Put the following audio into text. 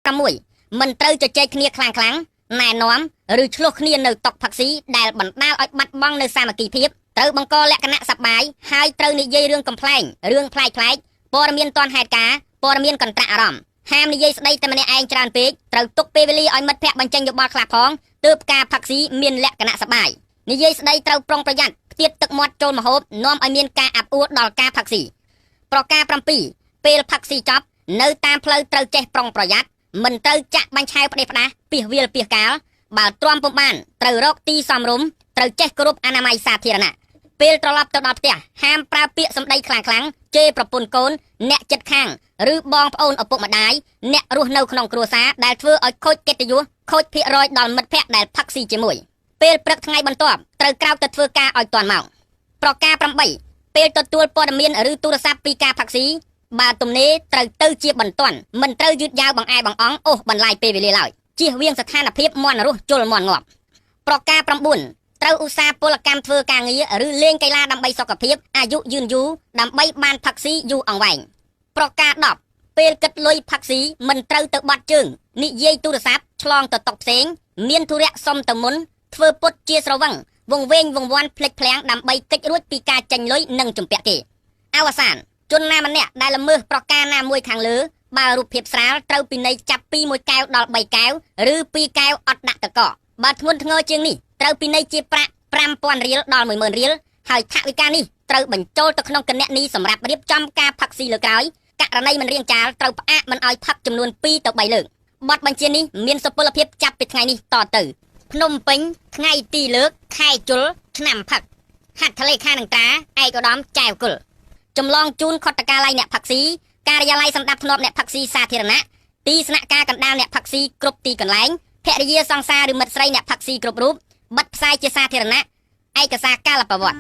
6មិនត្រូវជជែកគ្នាខ្លាំងណែនាំឬឆ្លោះគ្នានៅតុផាក់ស៊ីដែលបណ្ដាលឲ្យបាត់បង់នៅសាមគ្គីភាពត្រូវបង្កលក្ខណៈសប្បាយហើយត្រូវនិយាយរឿងកំ pl ែងរឿងប្លែកព័ត៌មានទាន់ហេតុការណ៍ព័ត៌មានកន្ត្រាក់អារម្មណ៍ហាមនិយាយស្ដីតែម្នាក់ឯងច្រើនពេកត្រូវទុកពេលវេលាឲ្យមិត្តភ័ក្តិបញ្ចេញយោបល់ខ្លះផងទើបការផាក់ស៊ីមានលក្ខណៈសប្បាយនិយាយស្ដីត្រូវប្រុងប្រយ័ត្នផ្ទៀតទឹកមាត់ចូលម្ហូបនាំឲ្យមានការអាប់អួរដល់ការផាក់ស៊ីប្រការ7ពេលផាក់ស៊ីចប់នៅតាមផ្លូវត្រូវចេះប្រុងប្រយ័ត្នមិនត្រូវចាក់បាញ់ឆែវផ្ដេសផ្ដាសពីសវាលពីសកាលបើទ្រាំពុំបានត្រូវរកទីសមរម្យត្រូវចេះគោរពអនាម័យសាធារណៈពេលត្រឡប់ទៅដល់ផ្ទះហាមប្រើពាក្យសម្ដីខ្លាំងជេរប្រពន្ធកូនអ្នកចិត្តខាងឬបងប្អូនឪពុកម្ដាយអ្នករស់នៅក្នុងគ្រួសារដែលធ្វើឲ្យខូចកិត្តិយសខូចភាគរយដល់មិត្តភ័ក្តិដែលផាក់ស៊ីជាមួយពេលព្រឹកថ្ងៃបន្ទាប់ត្រូវក្រោកទៅធ្វើការឲ្យទាន់ម៉ោងប្រការ8ពេលទទួលព័ត៌មានឬទូរស័ព្ទពីការផាក់ស៊ីបើទំនេរត្រូវទៅជាបន្ទាន់មិនត្រូវយឺតយ៉ាវបង្អែបង្អង់អូសបន្លាយពេលវេលាឡើយជៀសវាងស្ថានភាពមន់រស់ជល់មន់ងាប់ប្រការ9ត្រូវឧស្សាហ៍ពលកម្មធ្វើការងារឬលេងកីឡាដើម្បីសុខភាពអាយុយឺនយូរដើម្បីបានផាក់ស៊ីយូរអង្វែងប្រការ10ពេលគិតលុយផាក់ស៊ីមិនត្រូវទៅបាត់ជើងនិយាយទូរស័ព្ទឆ្លងទៅតុផ្សេងមានធុរៈសុំទៅមុនធ្វើពុតជាស្រវឹងវង្វេងវង្វាន់ភ្លេចភ្លាំងដើម្បីកិច្ចរួចពីការចាញ់លុយនិងជំពាក់គេអវសានជនណាម្នាក់ដែលល្មើសប្រការណាមួយខាងលើបើរូបភាពស្រាលត្រូវពិន័យចាប់ពី1កែវដល់3កែវឬ2កែវអត់ដាក់តកបើធ្ងន់ធ្ងរជាងនេះត្រូវពិន័យជាប្រាក់ 5,000 រៀលដល់ 10,000 រៀលហើយថវិកានេះត្រូវបញ្ចូលទៅក្នុងគណនីសម្រាប់រៀបចំការផាក់ស៊ីលើក្រោយករណីមិនរៀងចាលត្រូវផ្អាកមិនឲ្យផាក់ចំនួន2ទៅ3លើកបទបញ្ជានេះមានសុពលភាពចាប់ពីថ្ងៃនេះតទៅភ្នំពេញថ្ងៃទីលើកខែជលឆ្នាំផឹកហត្ថលេខានឹងត្រាឯកឧត្តមចែវគុលចម្លងជូនខុទ្ទកាល័យអ្នកផាក់ស៊ីការិយាល័យសម្ដាប់ធ្នាប់អ្នកផាក់ស៊ីសាធារណៈទីស្នាក់ការកណ្ដាលអ្នកផាក់ស៊ីគ្រប់ទីកន្លែងភរិយាសង្សារឬមិត្តស្រីអ្នកផាក់ស៊ីគ្រប់រូបបិទផ្សាយជាសាធារណៈឯកសារកាលប្រវត្តិ